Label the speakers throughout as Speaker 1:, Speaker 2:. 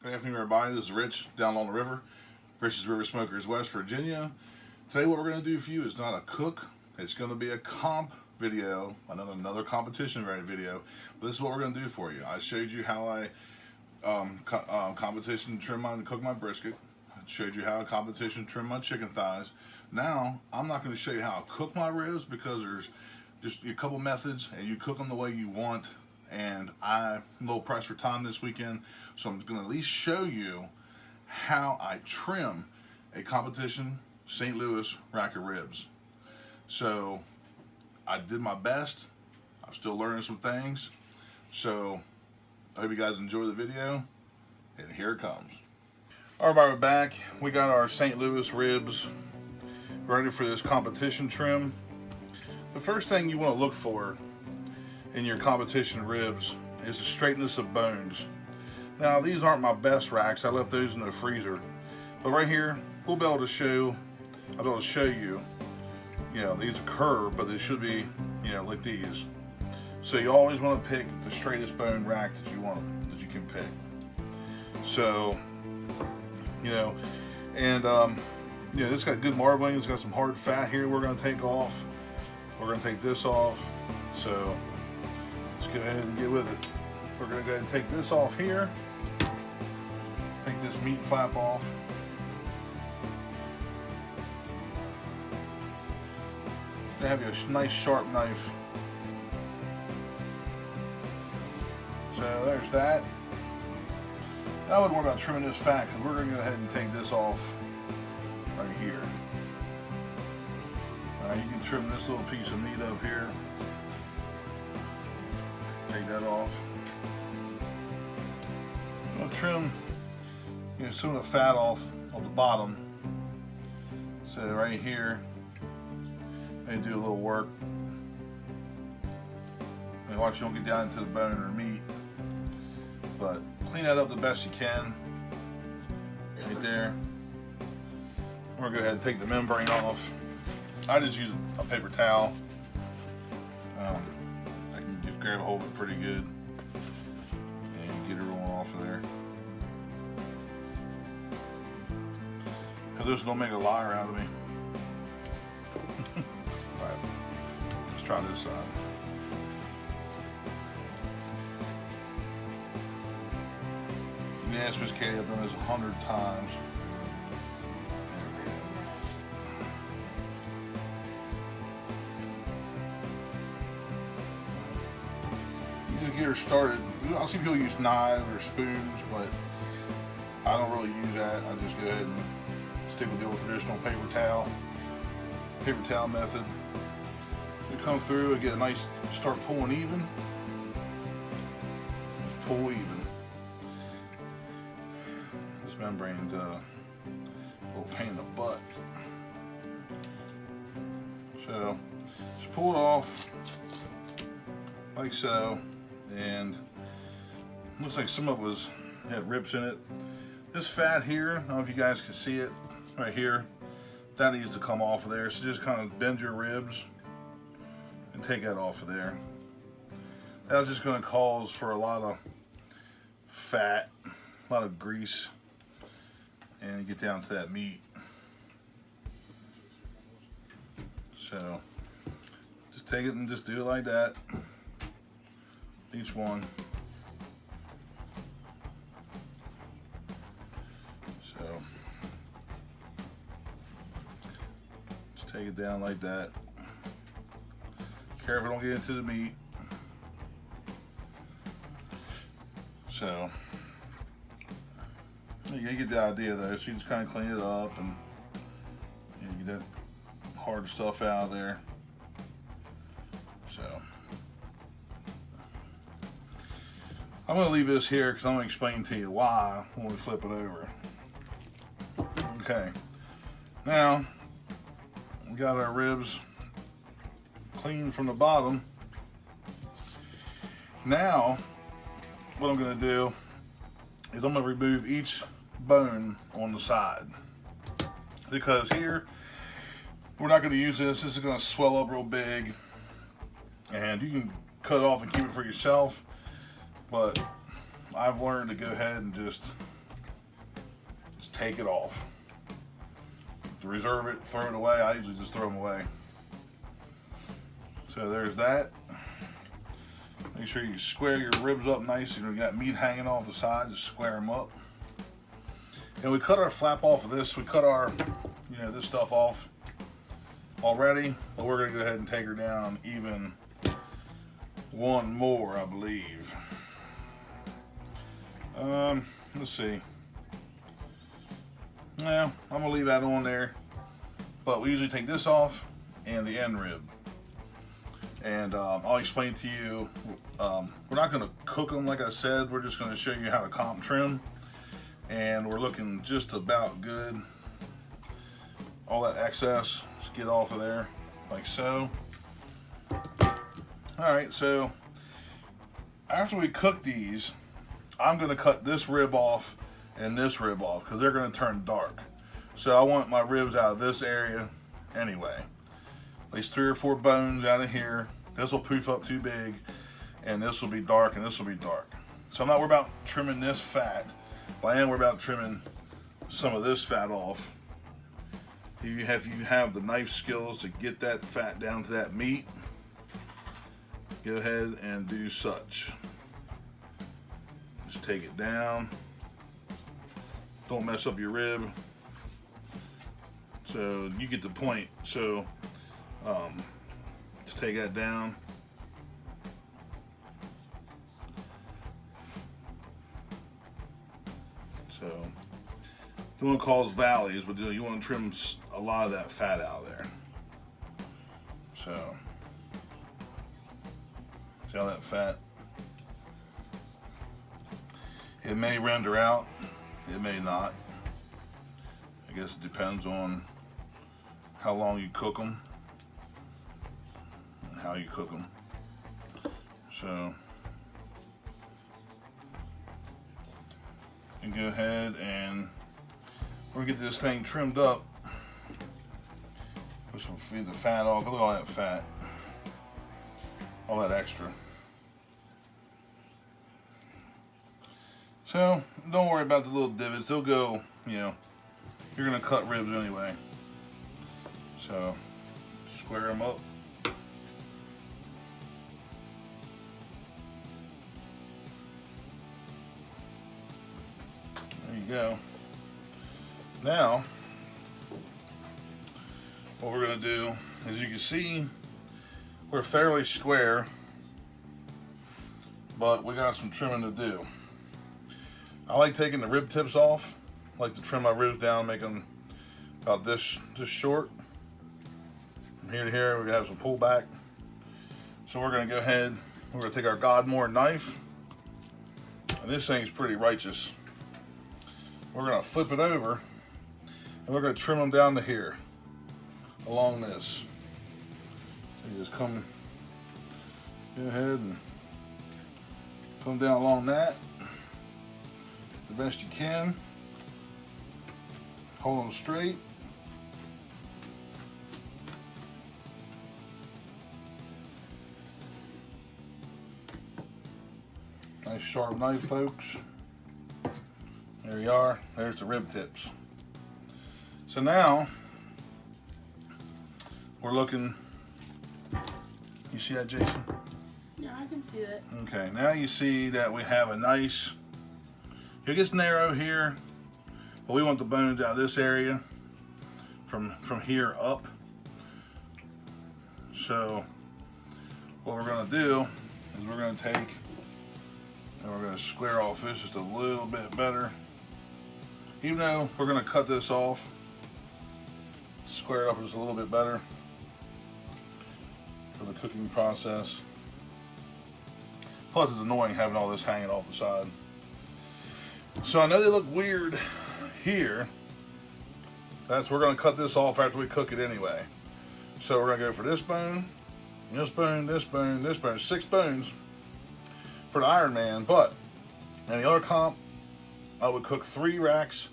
Speaker 1: Good afternoon, everybody. This is Rich down on the river. Rich's River Smokers, West Virginia. Today what we're going to do for you is not a cook. It's going to be a comp video, another competition video. But this is what we're going to do for you. I showed you how I competition cook my brisket. I showed you how I competition trim my chicken thighs. Now I'm not going to show you how I cook my ribs because there's just a couple methods and you cook them the way you want. And I'm a little pressed for time this weekend, so I'm going to at least show you how I trim a competition St. Louis rack of ribs. So I did my best. I'm still learning some things. So I hope you guys enjoy the video, and here it comes. All right, we're back. We got our St. Louis ribs ready for this competition trim. The first thing you want to look for in your competition ribs is the straightness of bones. Now these aren't my best racks, I left those in the freezer, but right here I'll be able to show you, these are curved, but they should be, like these. So you always want to pick the straightest bone rack that you can pick. So this got good marbling, it's got some hard fat here we're going to take off. We're going to take this off, so let's go ahead and get with it. We're going to go ahead and take this off here. Take this meat flap off. You have your nice sharp knife. So there's that. Now I wouldn't worry about trimming this fat because we're going to go ahead and take this off right here. You can trim this little piece of meat up here. Take that off. I'm going to trim some of the fat off the bottom. So right here, I do a little work. Watch you don't get down into the bone or meat. But clean that up the best you can. Right there. We're going to go ahead and take the membrane off. I just use a paper towel. I can just grab a hold of it pretty good and get it rolling off of there. Because this don't make a liar out of me. Alright, let's try this side. You can ask Miss Katie, I've done this 100 times. Get her started. I'll see people use knives or spoons, but I don't really use that. I just go ahead and stick with the old traditional paper towel method. We come through and get a nice, start pulling even. Just pull even. This membrane's a little pain in the butt. So just pull it off like so. And looks like some of us had rips in it. This fat here, I don't know if you guys can see it right here, that needs to come off of there. So just kind of bend your ribs and take that off of there. That's just going to cause for a lot of fat, a lot of grease, and get down to that meat. So just take it and just do it like that. Each one. So just take it down like that. Careful, don't get into the meat. So you get the idea though. So you just kind of clean it up and get that hard stuff out of there. So I'm going to leave this here because I'm going to explain to you why when we flip it over. Okay, now we got our ribs clean from the bottom. Now what I'm going to do is I'm going to remove each bone on the side, because here we're not going to use this. This is going to swell up real big, and you can cut it off and keep it for yourself. But I've learned to go ahead and just take it off. To reserve it, throw it away. I usually just throw them away. So there's that. Make sure you square your ribs up nice. You got meat hanging off the side, just square them up. And we cut our flap off of this. We cut our, this stuff off already, but we're gonna go ahead and take her down even one more, I believe. Let's see. Yeah, I'm gonna leave that on there, but we usually take this off and the end rib. And I'll explain to you, we're not gonna cook them like I said, we're just gonna show you how to comp trim. And we're looking just about good. All that excess, just get off of there, like so. All right, so after we cook these, I'm gonna cut this rib off and this rib off because they're gonna turn dark. So I want my ribs out of this area anyway. At least 3 or 4 bones out of here. This will poof up too big, and this will be dark, and this will be dark. So I'm not worried about trimming this fat, but I am worried about trimming some of this fat off. If you have the knife skills to get that fat down to that meat, go ahead and do such. Just take it down. Don't mess up your rib. So you get the point. So just take that down. So you want to cause valleys, but you want to trim a lot of that fat out of there. So see how that fat, it may render out, it may not. I guess it depends on how long you cook them and how you cook them. So you can go ahead and we're gonna get this thing trimmed up. Just feed the fat off. Look at all that fat, all that extra. So don't worry about the little divots. They'll go, you're gonna cut ribs anyway. So square them up. There you go. Now, what we're gonna do, as you can see, we're fairly square, but we got some trimming to do. I like taking the rib tips off. I like to trim my ribs down, make them about this short. From here to here, we're gonna have some pullback. So we're gonna go ahead, we're gonna take our Godmorn knife, and this thing's pretty righteous. We're gonna flip it over, and we're gonna trim them down to here, along this. So you just go ahead and come down along that the best you can. Hold them straight. Nice sharp knife, folks. There you are. There's the rib tips. So now we're looking. You see that, Jason?
Speaker 2: Yeah, I can see that.
Speaker 1: Okay, now you see that we have a nice, it gets narrow here, but we want the bones out of this area from here up. So what we're gonna do is we're gonna take and we're gonna square off this just a little bit better. Even though we're gonna cut this off, square it up just a little bit better for the cooking process. Plus it's annoying having all this hanging off the side. So I know they look weird here. We're gonna cut this off after we cook it anyway. So we're gonna go for this bone, this bone, this bone, this bone, 6 bones for the Iron Man. But in the other comp, I would cook 3 racks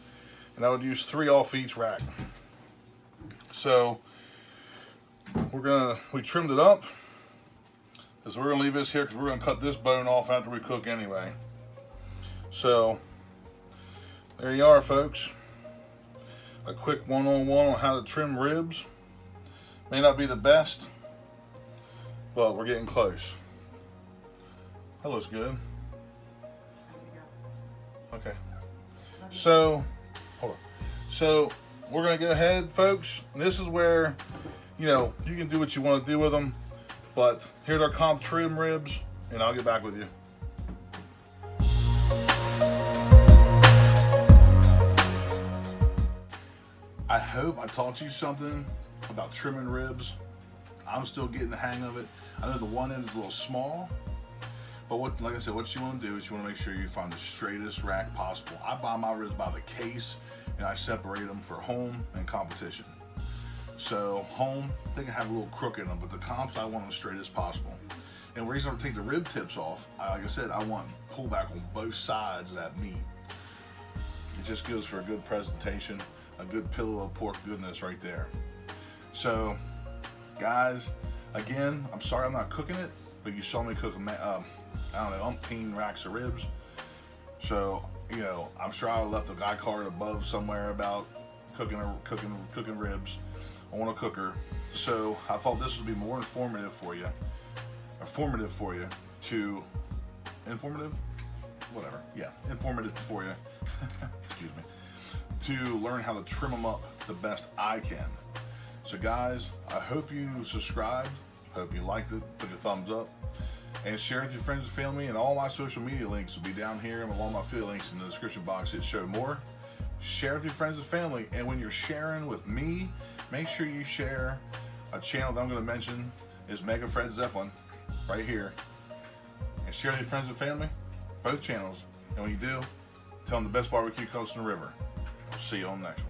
Speaker 1: and I would use 3 off each rack. So we trimmed it up. So we're gonna leave this here because we're gonna cut this bone off after we cook anyway. So there you are, folks. a quick one-on-one on how to trim ribs. May not be the best, but we're getting close. That looks good. Okay. So, hold on. So, we're going to go ahead, folks. And this is where, you know, you can do what you want to do with them. But here's our comp trim ribs, and I'll get back with you. I hope I taught you something about trimming ribs. I'm still getting the hang of it. I know the one end is a little small, but like I said, what you want to do is you want to make sure you find the straightest rack possible. I buy my ribs by the case, and I separate them for home and competition. So home, they can have a little crook in them, but the comps, I want them straight as possible. And the reason I take the rib tips off, like I said, I want pullback on both sides of that meat. It just goes for a good presentation, a good pillow of pork goodness right there. So, guys, again, I'm sorry I'm not cooking it, but you saw me cook, I don't know, umpteen racks of ribs. So, you know, I'm sure I left a guy card above somewhere about cooking ribs. I want a cooker. So I thought this would be more informative for you. Informative for you. Excuse me. To learn how to trim them up the best I can. So guys, I hope you subscribed. Hope you liked it. Put your thumbs up. And share with your friends and family. And all my social media links will be down here and along my affiliate links in the description box. Hit show more. Share with your friends and family. And when you're sharing with me, make sure you share a channel that I'm going to mention is Mega Fred Zeppelin right here. And share with your friends and family, both channels. And when you do, tell them the best barbecue comes from the river. I'll see you on the next one.